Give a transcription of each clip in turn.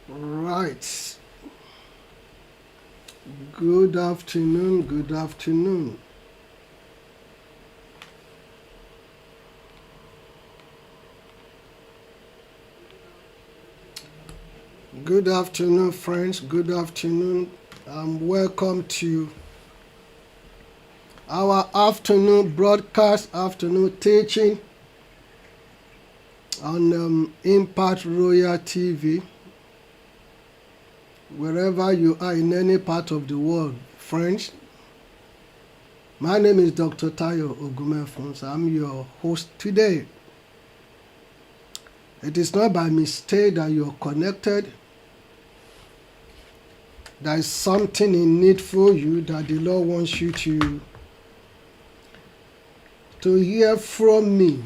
Right. Good afternoon. Good afternoon. Good afternoon, friends. Good afternoon. Welcome to our afternoon broadcast, afternoon teaching on Impact Royal TV. Wherever you are in any part of the world, friends. My name is Dr. Tayo Ogumefons. I'm your host today. It is not by mistake that you're connected. There is something in need for you that the Lord wants you to hear from me.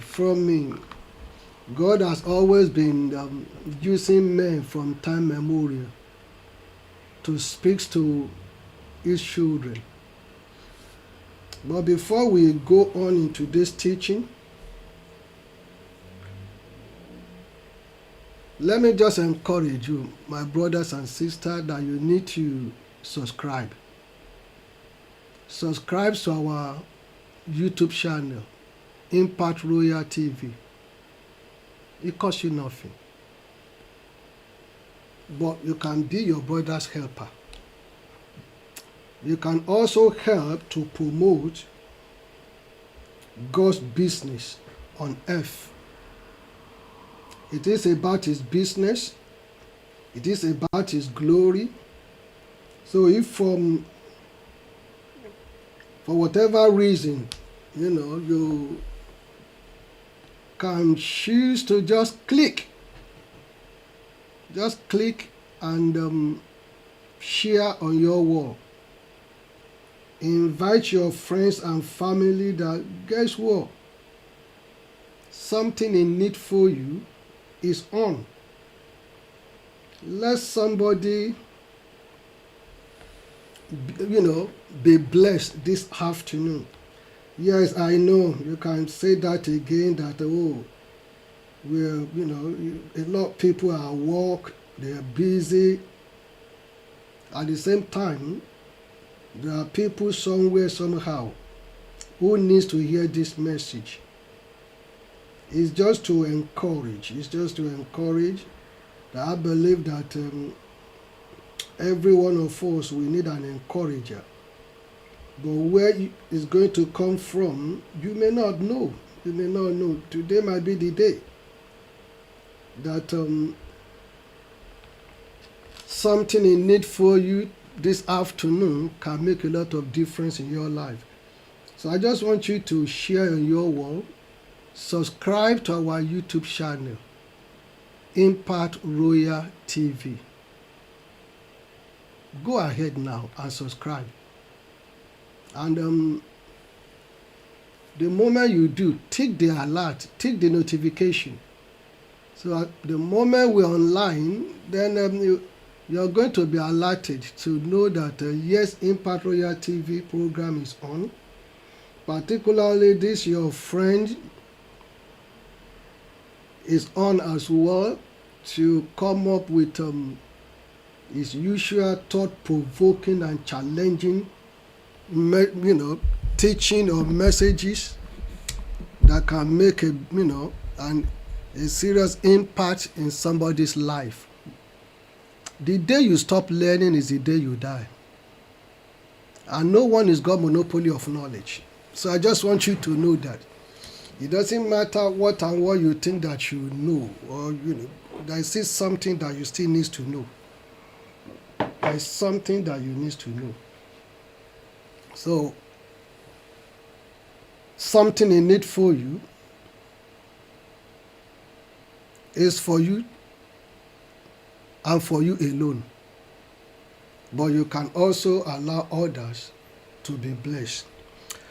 God has always been using men from time memorial to speak to his children. But before we go on into this teaching, let me just encourage you, my brothers and sisters, that you need to subscribe. Subscribe to our YouTube channel, Impact Royal TV. It costs you nothing. But you can be your brother's helper. You can also help to promote God's business on earth. It is about his business. It is about his glory. So if for whatever reason, you can choose to just click and share on your wall. Invite your friends and family that, guess what? Something in need for you is on. Let somebody, be blessed this afternoon. Yes, I know you can say that again, that, a lot of people are at work, they are busy. At the same time, there are people somewhere, somehow, who needs to hear this message. It's just to encourage. That I believe that every one of us, we need an encourager. But where it's going to come from, you may not know. Today might be the day that something in need for you this afternoon can make a lot of difference in your life. So I just want you to share on your wall. Subscribe to our YouTube channel, Impact Royal TV. Go ahead now and subscribe. And the moment you do, take the alert, take the notification. So at the moment we're online, then you're going to be alerted to know that yes, Impact Royal TV program is on. Particularly this your friend is on as well, to come up with his usual thought-provoking and challenging teaching or messages that can make a serious impact in somebody's life. The day you stop learning is the day you die. And no one has got monopoly of knowledge. So I just want you to know that. It doesn't matter what and what you think that you know, or there is still something that you still need to know. There is something that you need to know. So something in it for you is for you and for you alone. But you can also allow others to be blessed.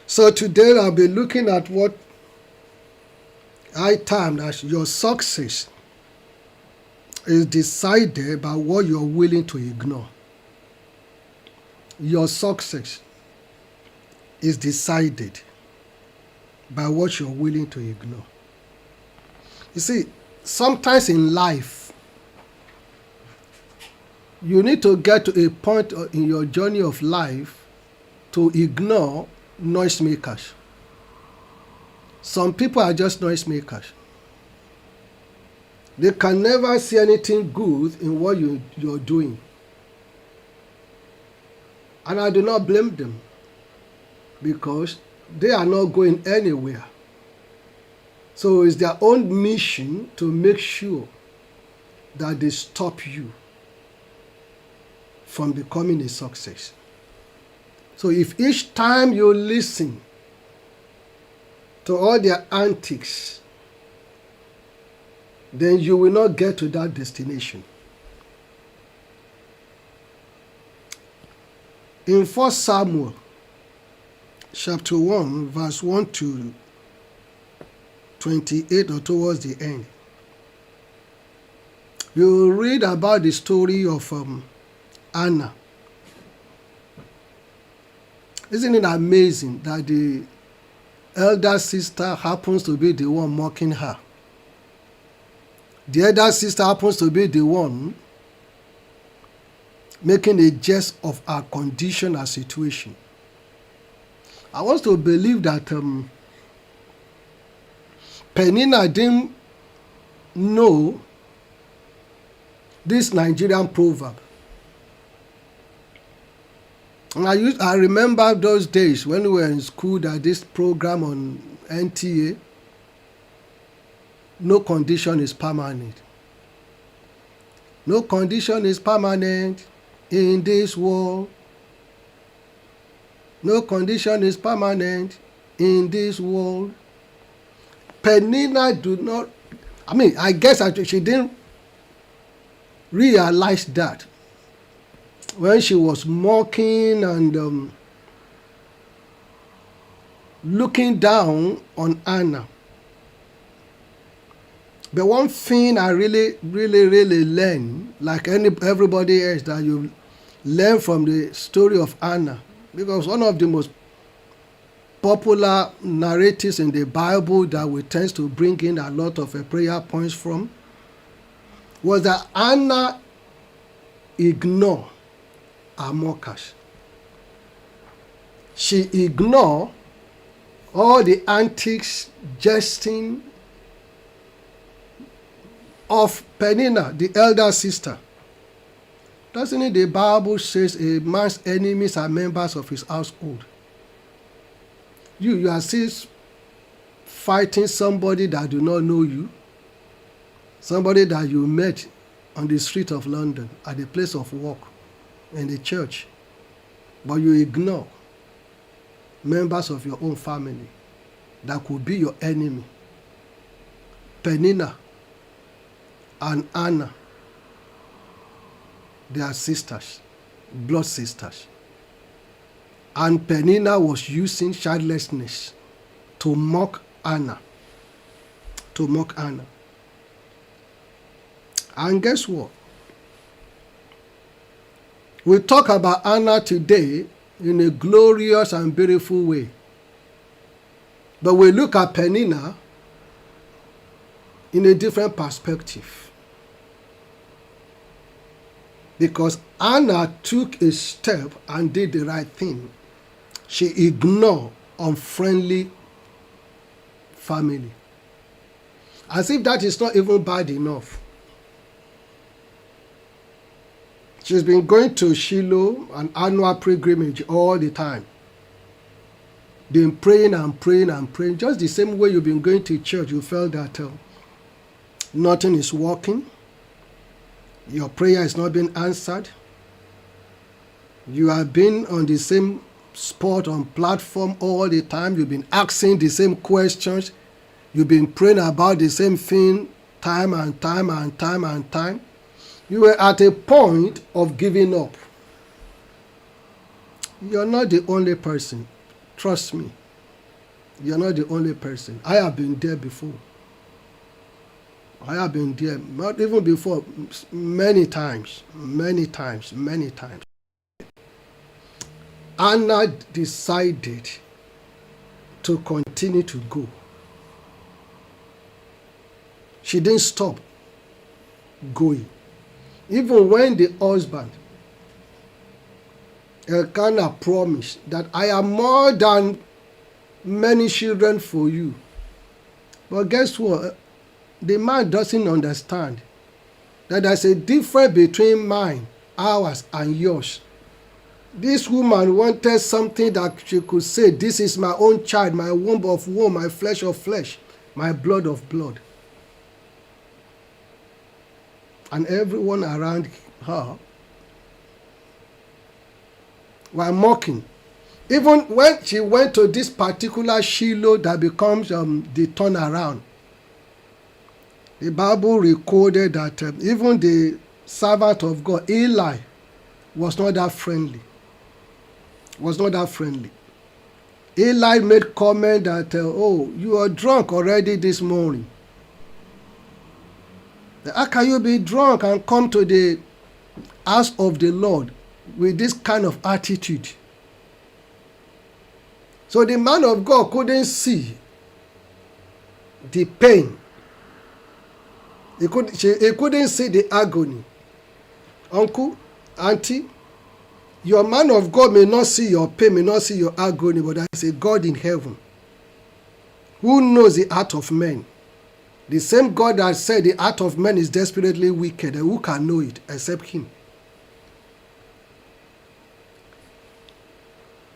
So today I'll be looking at what I termed as your success is decided by what you're willing to ignore. Your success is decided by what you're willing to ignore. You see, sometimes in life, You need to get to a point in your journey of life to ignore noisemakers. Some people are just noisemakers. They can never see anything good in what you're doing. And I do not blame them, because they are not going anywhere. So it's their own mission to make sure that they stop you from becoming a success. So if each time you listen to all their antics, then you will not get to that destination. In 1 Samuel chapter 1, verse 1 to 28, or towards the end, you read about the story of Anna. Isn't it amazing that the elder sister happens to be the one mocking her? The elder sister happens to be the one making a jest of our condition and situation. I want to believe that Peninnah didn't know this Nigerian proverb. And I remember those days when we were in school, that this program on NTA, no condition is permanent. No condition is permanent in this world. No condition is permanent in this world. Peninnah I guess she didn't realize that when she was mocking and looking down on Anna. But one thing I really learned, like everybody else, that you learn from the story of Anna, because one of the most popular narratives in the Bible that we tend to bring in a lot of prayer points from, was that Anna ignored her mockers. She ignored all the antics, jesting of Peninnah, the elder sister. Doesn't it the Bible says a man's enemies are members of his household? You are still fighting somebody that do not know you, somebody that you met on the street of London, at the place of work, in the church, but you ignore members of your own family that could be your enemy. Peninnah and Anna, they are sisters, blood sisters. And Peninnah was using childlessness to mock Anna. And guess what? We talk about Anna today in a glorious and beautiful way. But we look at Peninnah in a different perspective. Because Anna took a step and did the right thing. She ignored unfriendly family. As if that is not even bad enough. She's been going to Shiloh, an annual pilgrimage, all the time. Been praying and praying and praying. Just the same way you've been going to church, you felt that nothing is working. Your prayer is not being answered. You have been on the same spot on platform all the time. You've been asking the same questions. You've been praying about the same thing time and time and time and time. You were at a point of giving up. You're not the only person. Trust me. You're not the only person. I have been there before. I have been there, not even before, many times. Anna decided to continue to go. She didn't stop going. Even when the husband Elkanah promised that I am more than many children for you. But guess what? The man doesn't understand that there's a difference between mine, ours, and yours. This woman wanted something that she could say, this is my own child, my womb of womb, my flesh of flesh, my blood of blood. And everyone around her were mocking. Even when she went to this particular Shiloh that becomes the turnaround, the Bible recorded that even the servant of God, Eli, was not that friendly. Eli made comment that, oh, you are drunk already this morning. How can you be drunk and come to the house of the Lord with this kind of attitude? So the man of God couldn't see the pain. He couldn't see the agony. Uncle, auntie, your man of God may not see your pain, may not see your agony, but there is a God in heaven who knows the heart of men. The same God that said the heart of man is desperately wicked, and who can know it except him?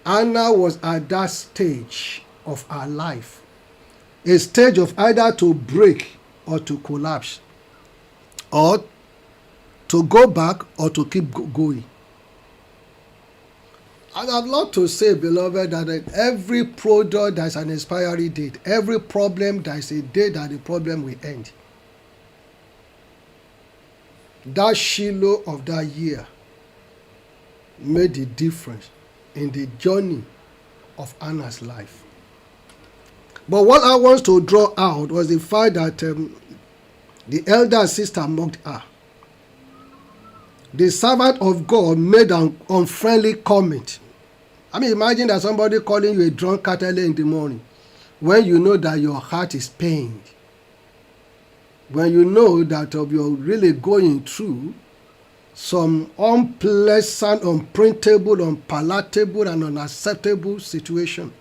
Anna was at that stage of her life, a stage of either to break or to collapse, or to go back or to keep going. And I'd love to say, beloved, that every product there's an expiry date, every problem there's a day that the problem will end. That Shiloh of that year made the difference in the journey of Anna's life. But what I want to draw out was the fact that the elder sister mocked her. The servant of God made an unfriendly comment. I mean, imagine that somebody calling you a drunkard early in the morning when you know that your heart is pained. When you know that you're really going through some unpleasant, unprintable, unpalatable, and unacceptable situation.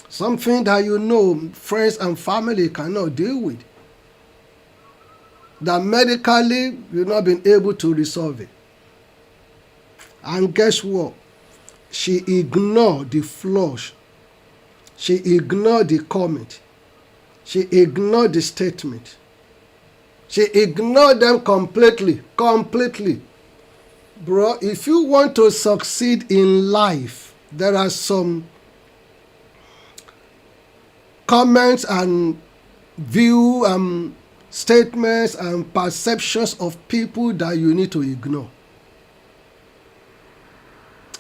Something that you know friends and family cannot deal with. That medically you've not been able to resolve it. And guess what? She ignored the flaws. She ignored the comment. She ignored the statement. She ignored them completely. Bro, if you want to succeed in life, there are some comments and view statements and perceptions of people that you need to ignore.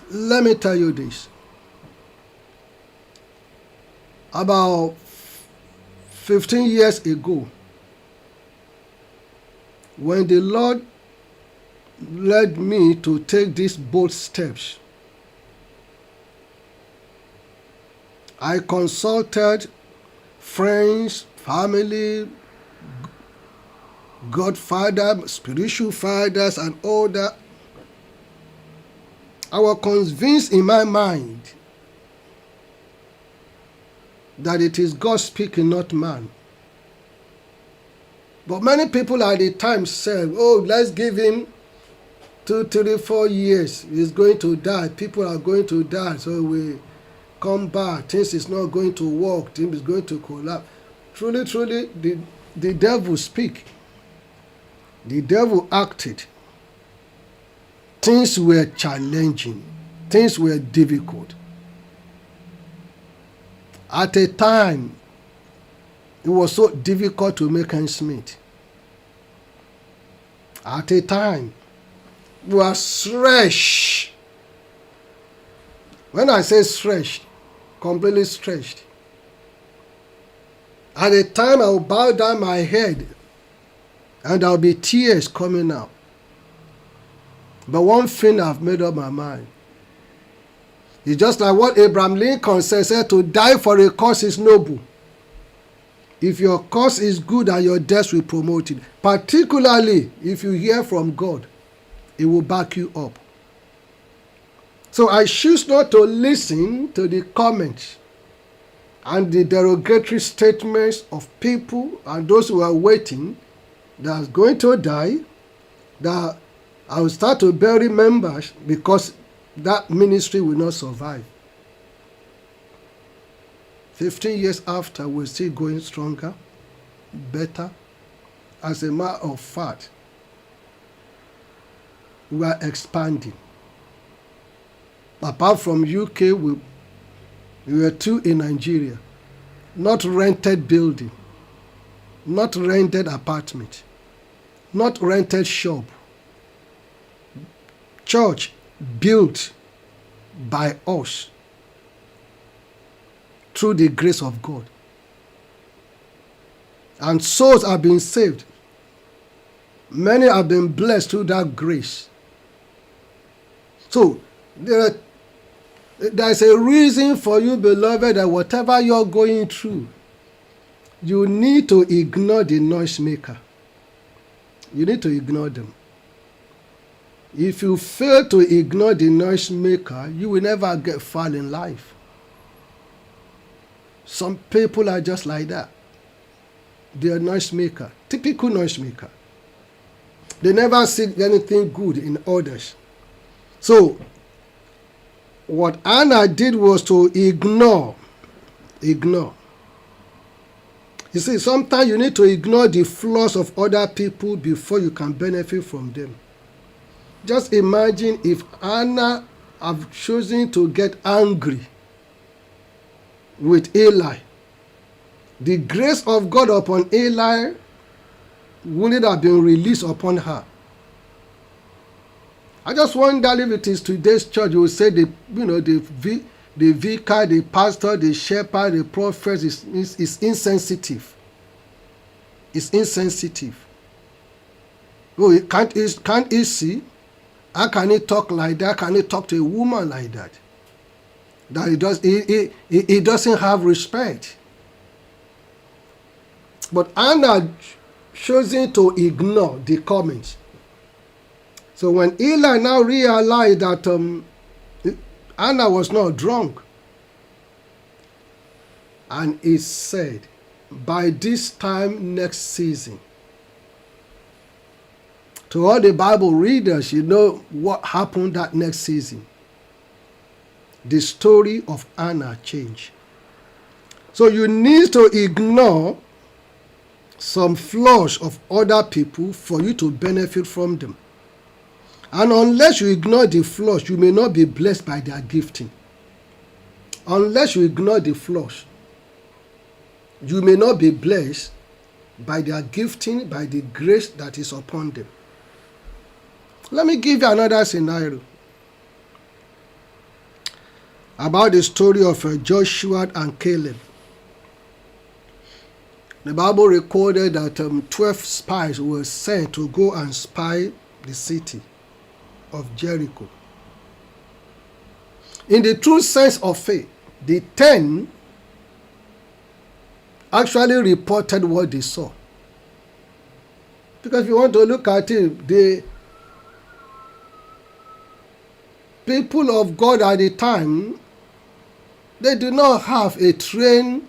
Let me tell you this. About 15 years ago, when the Lord led me to take these bold steps, I consulted friends, family, godfather, spiritual fathers, and all that. I was convinced in my mind that it is God speaking, not man. But many people at the time said, oh, let's give him 2, 3, 4 years. He's going to die. People are going to die. So we come back. Things is not going to work. Things is going to collapse. Truly, the devil speak. The devil acted. Things were challenging. Things were difficult. At a time, it was so difficult to make ends meet. At a time, we were stretched. When I say stretched, completely stretched. At a time, I will bow down my head and there will be tears coming out. But one thing I've made up my mind. It's just like what Abraham Lincoln said, to die for a cause is noble. If your cause is good and your deeds will promote it, particularly if you hear from God, it will back you up. So I choose not to listen to the comments and the derogatory statements of people and those who are waiting that are going to die, that I will start to bury members because that ministry will not survive. 15 years after, we're still going stronger, better. As a matter of fact, we are expanding. Apart from UK, we were 2 in Nigeria. Not rented building, not rented apartment, not rented shop. Church built by us through the grace of God. And souls have been saved. Many have been blessed through that grace. So there's a reason for you, beloved, that whatever you're going through, you need to ignore the noisemaker. You need to ignore them. If you fail to ignore the noisemaker, you will never get far in life. Some people are just like that. They are noisemaker, typical noisemaker. They never see anything good in others. So, what Anna did was to ignore. You see, sometimes you need to ignore the flaws of other people before you can benefit from them. Just imagine if Anna had chosen to get angry with Eli. The grace of God upon Eli wouldn't have been released upon her. I just wonder if it is today's church, you will say the vicar, the pastor, the shepherd, the prophet is insensitive. It's insensitive. Oh, can't he see? How can he talk like that? How can he talk to a woman like that? That he doesn't have respect. But Anna choosing to ignore the comments. So when Eli now realized that Anna was not drunk, and he said, by this time next season, to all the Bible readers, you know what happened that next season. The story of Anna changed. So you need to ignore some flaws of other people for you to benefit from them. And unless you ignore the flaws, you may not be blessed by their gifting. Unless you ignore the flaws, you may not be blessed by their gifting, by the grace that is upon them. Let me give you another scenario about the story of Joshua and Caleb. The Bible recorded that 12 spies were sent to go and spy the city of Jericho. In the true sense of faith, the 10 actually reported what they saw. Because if you want to look at it, the people of God at the time, they did not have a trained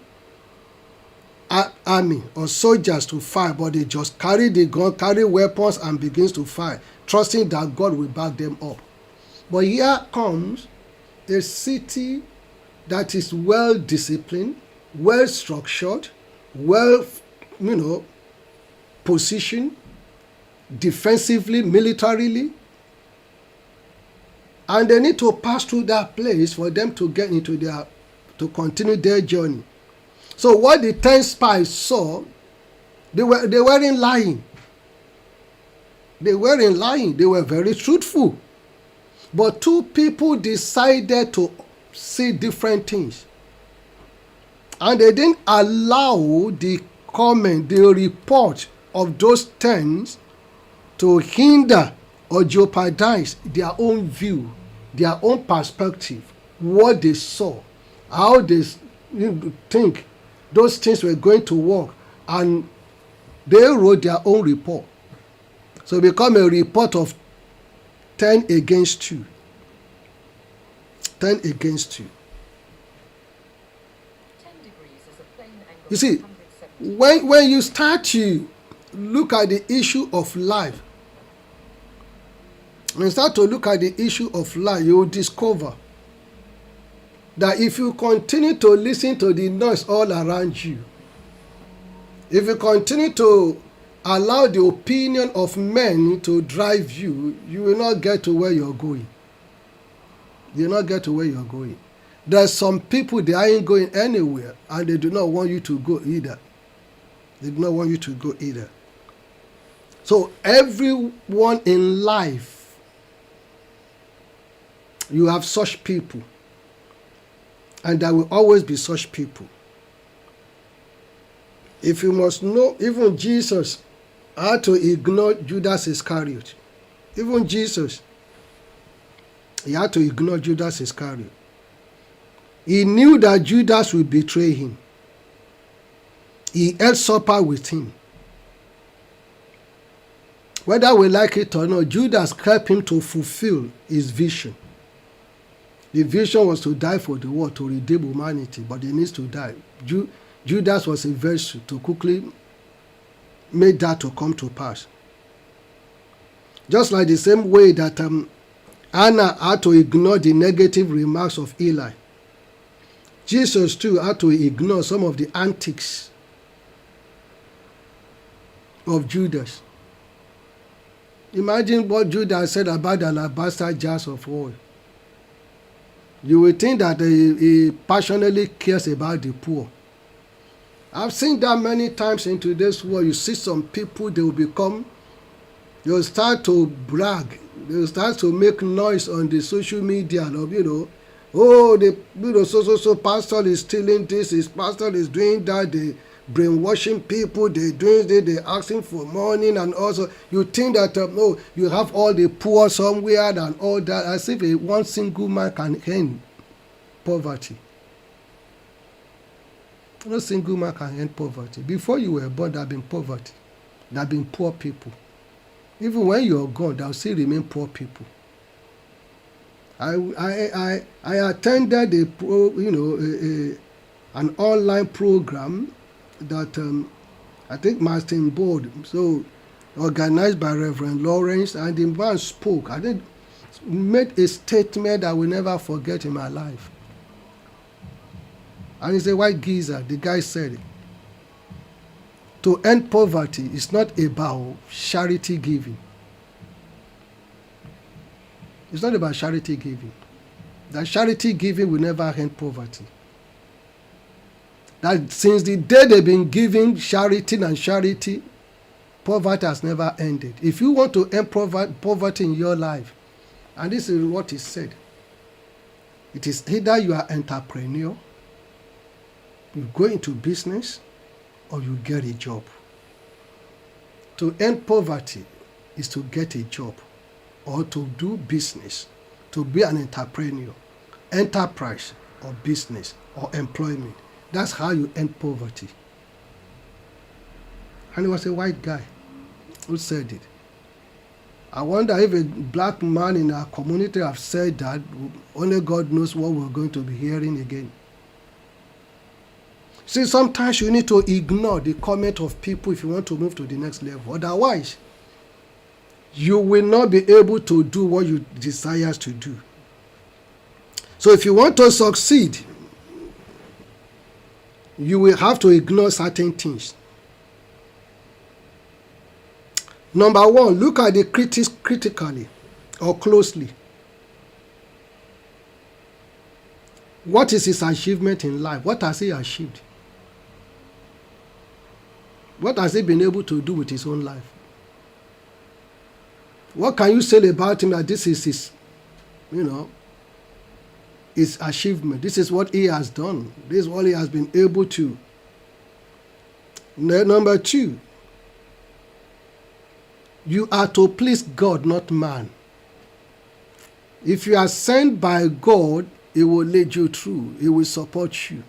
army or soldiers to fight, but they just carry the gun, carry weapons, and begins to fight, trusting that God will back them up. But here comes a city that is well disciplined, well structured, well, positioned, defensively, militarily, and they need to pass through that place for them to get into to continue their journey. So what the 10 spies saw, they weren't lying. They weren't lying. They were very truthful. But 2 people decided to see different things. And they didn't allow the comment, the report of those 10 to hinder or jeopardize their own view, their own perspective, what they saw, how they think those things were going to work, and they wrote their own report. So it become a report of 10 against 2. 10 against 2. You see, when you start to look at the issue of life, when you start to look at the issue of life, you will discover that if you continue to listen to the noise all around you, if you continue to allow the opinion of men to drive you, you will not get to where you're going. You will not get to where you're going. There's some people, they ain't going anywhere, and they do not want you to go either. They do not want you to go either. So everyone in life, you have such people, and there will always be such people. If you must know, even Jesus had to ignore Judas Iscariot. Even Jesus, he had to ignore Judas Iscariot. He knew that Judas would betray him. He ate supper with him. Whether we like it or not, Judas helped him to fulfill his vision. The vision was to die for the world, to redeem humanity, but he needs to die. Judas was a vessel to quickly make that to come to pass. Just like the same way that Anna had to ignore the negative remarks of Eli. Jesus too had to ignore some of the antics of Judas. Imagine what Judas said about the alabaster jars of oil. You will think that he passionately cares about the poor. I've seen that many times in today's world. You see some people, they'll start to brag. They'll start to make noise on the social media of, so pastor is stealing this, his pastor is doing that, they brainwashing people, they doing this, they asking for money, and also you think that you have all the poor somewhere and all that, as if one single man can end poverty. No single man can end poverty. Before you were born, there have been poverty. There have been poor people. Even when you're gone, there will still remain poor people. I attended an online program that I think Martin Board, so organized by Reverend Lawrence, and the man spoke. I think made a statement I will never forget in my life. And he's a white geezer. The guy said it. To end poverty is not about charity giving. It's not about charity giving. That charity giving will never end poverty. That since the day they've been giving charity, poverty has never ended. If you want to end poverty in your life, and this is what is said, it is either you are entrepreneur, you go into business, or you get a job. To end poverty is to get a job, or to do business, to be an entrepreneur, enterprise, or business, or employment. That's how you end poverty. And it was a white guy who said it. I wonder if a black man in our community have said that, only God knows what we're going to be hearing again. See, sometimes you need to ignore the comment of people if you want to move to the next level. Otherwise, you will not be able to do what you desire to do. So if you want to succeed, you will have to ignore certain things. Number one, look at the critics critically or closely. What is his achievement in life? What has he achieved? What has he been able to do with his own life? What can you say about him that this is his, his achievement? This is what he has done. This is what he has been able to. Number two, you are to please God, not man. If you are sent by God, He will lead you through. He will support you.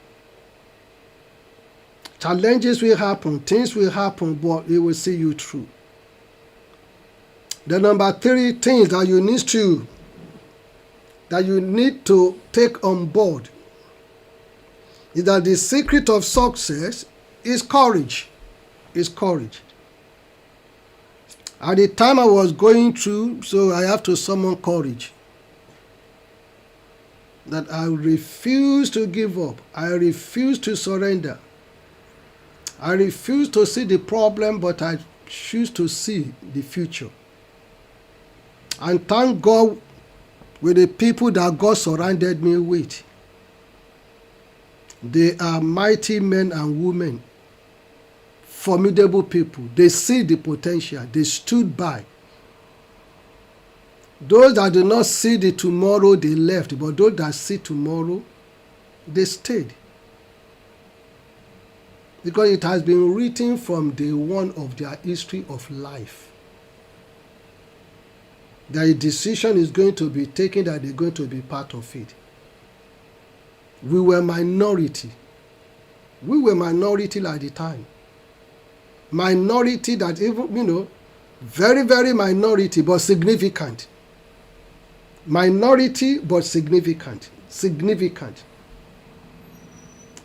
Challenges will happen, things will happen, but it will see you through. The number 3 things that you need to take on board is that the secret of success is courage. Is courage. At the time I was going through, so I have to summon courage. That I refuse to give up. I refuse to surrender. I refuse to see the problem, but I choose to see the future. And thank God with the people that God surrounded me with. They are mighty men and women, formidable people. They see the potential. They stood by. Those that do not see the tomorrow, they left. But those that see tomorrow, they stayed. Because it has been written from day one of their history of life. That a decision is going to be taken, that they're going to be part of it. We were minority. We were minority at the time. Minority that even, very, very minority, but significant. Minority, but significant. Significant.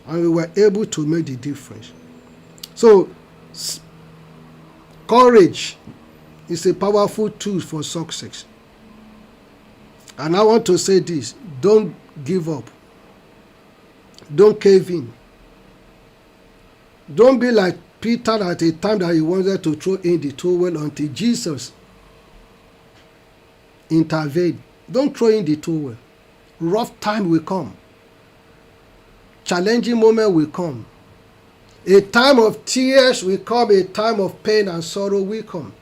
And we were able to make the difference. So, courage is a powerful tool for success. And I want to say this: don't give up. Don't cave in. Don't be like Peter at a time that he wanted to throw in the towel until Jesus intervened. Don't throw in the towel. Rough time will come. Challenging moment will come. A time of tears will come. A time of pain and sorrow will come.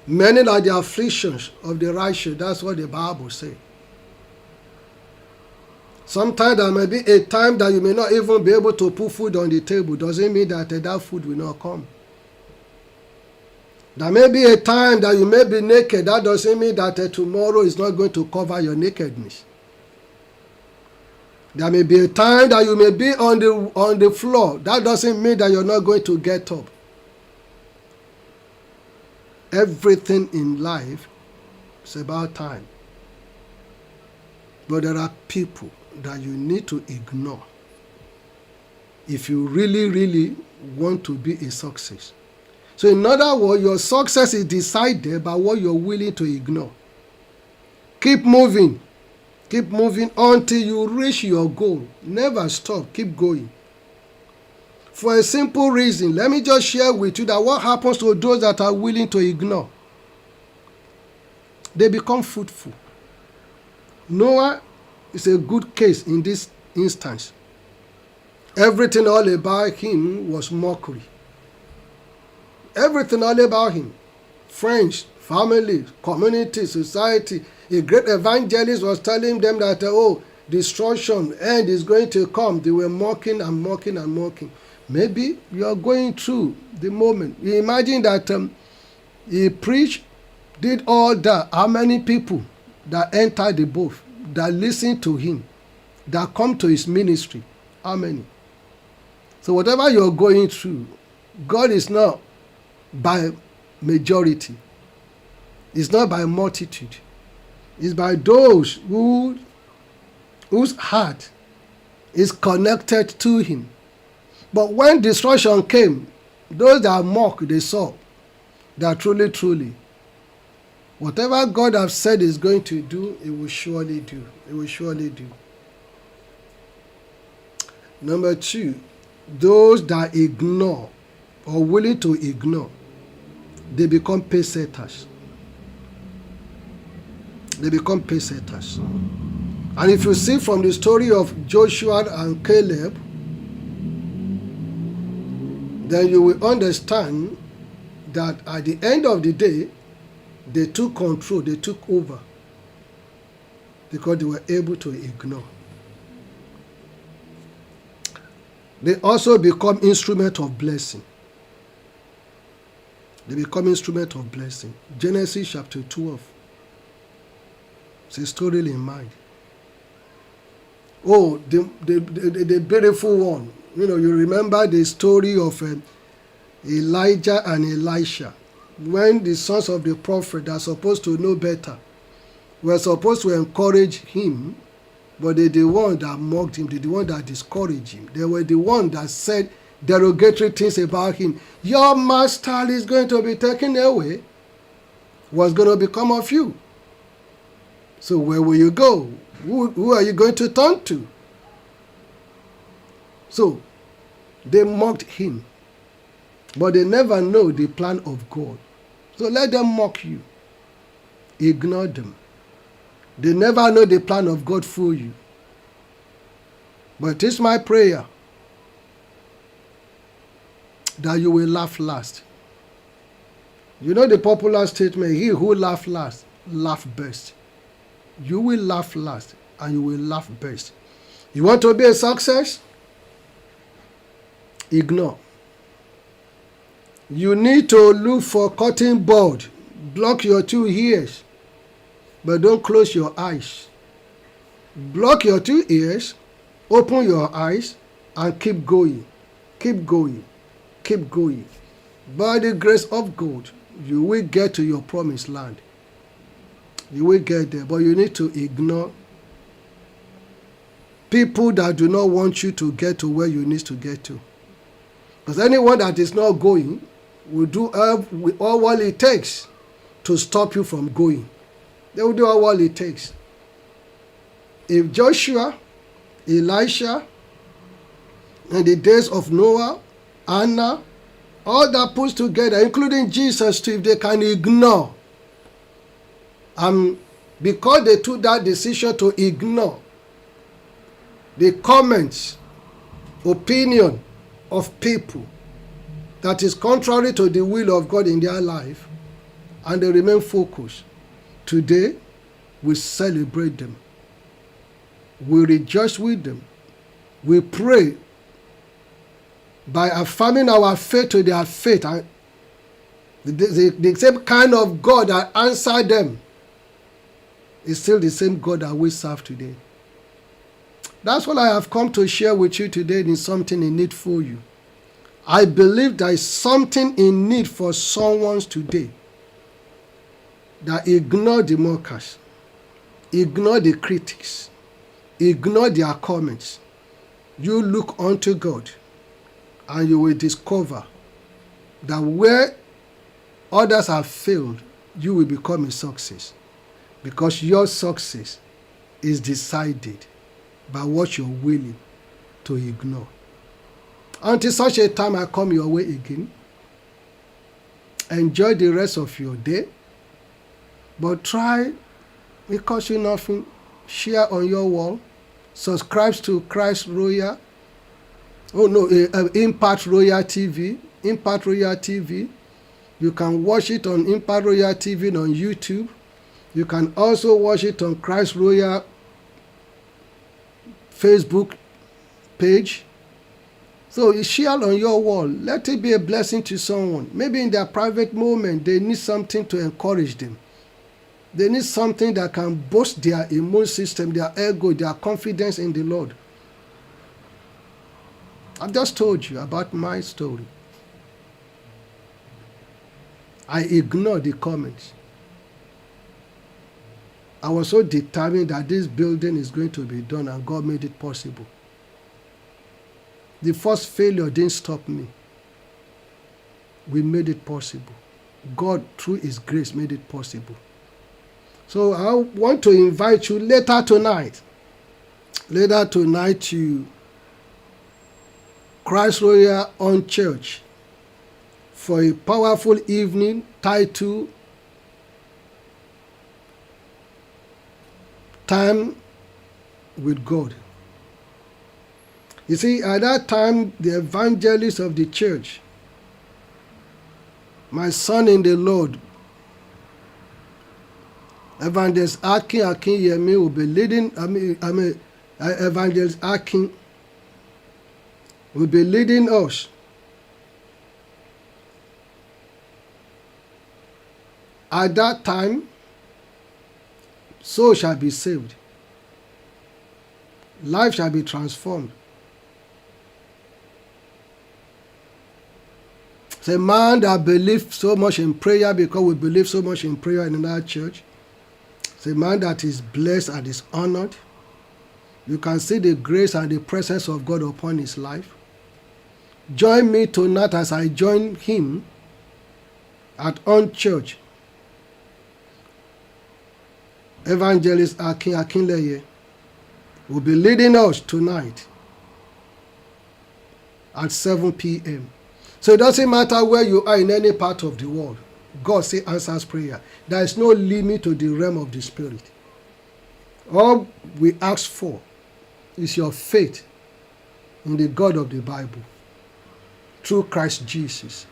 Many are the afflictions of the righteous. That's what the Bible says. Sometimes there may be a time that you may not even be able to put food on the table. Doesn't mean that that food will not come. There may be a time that you may be naked. That doesn't mean that tomorrow is not going to cover your nakedness. There may be a time that you may be on the floor. That doesn't mean that you're not going to get up. Everything in life is about time. But there are people that you need to ignore if you really, really want to be a success. So in other words, your success is decided by what you're willing to ignore. Keep moving. Keep moving until you reach your goal. Never stop. Keep going. For a simple reason, let me just share with you that what happens to those that are willing to ignore? They become fruitful. Noah is a good case in this instance. Everything all about him was mockery. Everything all about him. Friends, family, community, society. A great evangelist was telling them that, destruction, end is going to come. They were mocking and mocking and mocking. Maybe you are going through the moment. You imagine that he preached, did all that. How many people that entered the boat, that listen to him, that come to his ministry? How many? So whatever you're going through, God is not by majority. It's not by multitude. It's by those whose heart is connected to him. But when destruction came, those that mocked, they saw that truly, truly, whatever God has said is going to do, it will surely do. It will surely do. Number 2, those that ignore or willing to ignore, they become pace setters. They become pace setters. And if you see from the story of Joshua and Caleb, then you will understand that at the end of the day, they took control, they took over, because they were able to ignore. They also become instrument of blessing. They become instrument of blessing. Genesis chapter 12. It's a story in mind. Oh, the beautiful one. You know, you remember the story of Elijah and Elisha. When the sons of the prophet are supposed to know better, were supposed to encourage him, but they're the one that mocked him, they're the one that discouraged him. They were the one that said derogatory things about him. Your master is going to be taken away. What's going to become of you? So where will you go? Who are you going to turn to? So they mocked him, but they never know the plan of God. So let them mock you. Ignore them. They never know the plan of God for you. But it is my prayer that you will laugh last. You know the popular statement, he who laughs last, laugh best. You will laugh last and you will laugh best. You want to be a success? Ignore. You need to look for cutting board. Block your 2 ears, but don't close your eyes. Block your 2 ears, open your eyes, and keep going. Keep going. Keep going. By the grace of God, you will get to your promised land. You will get there, but you need to ignore people that do not want you to get to where you need to get to. Because anyone that is not going will do all what it takes to stop you from going. They will do all what it takes. If Joshua, Elisha, in the days of Noah, Anna, all that put together, including Jesus too, if they can ignore, because they took that decision to ignore the comments, opinion of people that is contrary to the will of God in their life, and they remain focused, today we celebrate them. We rejoice with them. We pray by affirming our faith to their faith. And the same kind of God that answered them is still the same God that we serve today. That's what I have come to share with you today in something in need for you. I believe there is something in need for someone today that ignore the mockers, ignore the critics, ignore their comments. You look unto God and you will discover that where others have failed, you will become a success. Because your success is decided by what you're willing to ignore. Until such a time I come your way again, enjoy the rest of your day, but try, it costs you nothing, share on your wall, subscribe to Christ Royal, Impact Royal TV, Impact Royal TV. You can watch it on Impact Royal TV on YouTube. You can also watch it on Christ Royal Facebook page. So you share on your wall. Let it be a blessing to someone. Maybe in their private moment, they need something to encourage them. They need something that can boost their immune system, their ego, their confidence in the Lord. I've just told you about my story. I ignored the comments. I was so determined that this building is going to be done, and God made it possible. The first failure didn't stop me. We made it possible. God, through His grace, made it possible. So I want to invite you later tonight to Christ Royal on Church for a powerful evening titled Time with God. You see, at that time, the evangelist of the church, my son in the Lord, Evangelist Akin Yemi, will be leading, Evangelist Akin will be leading us at that time. Soul shall be saved. Life shall be transformed. It's a man that believes so much in prayer, because we believe so much in prayer in our church. It's a man that is blessed and is honored. You can see the grace and the presence of God upon his life. Join me tonight as I join him at On Church. Evangelist Akin Akinleye will be leading us tonight at 7 p.m. So it doesn't matter where you are in any part of the world. God still answers prayer. There is no limit to the realm of the Spirit. All we ask for is your faith in the God of the Bible through Christ Jesus.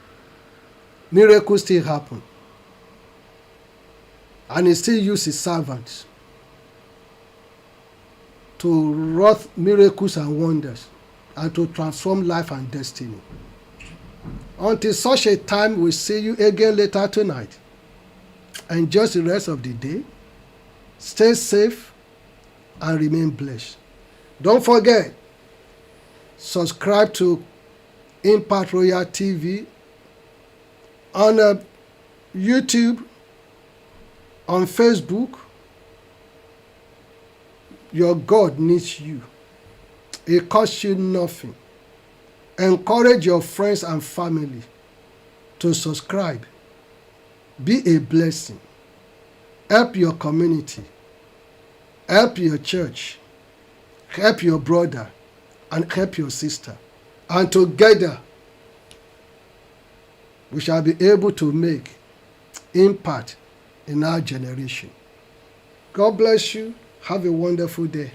Miracles still happen. And he still uses servants to wrought miracles and wonders and to transform life and destiny. Until such a time, we see you again later tonight. Enjoy the rest of the day. Stay safe and remain blessed. Don't forget, subscribe to Impact Royal TV on YouTube, on Facebook. Your God needs you. It costs you nothing. Encourage your friends and family to subscribe. Be a blessing. Help your community. Help your church. Help your brother and help your sister. And together, we shall be able to make impact in our generation. God bless you. Have a wonderful day.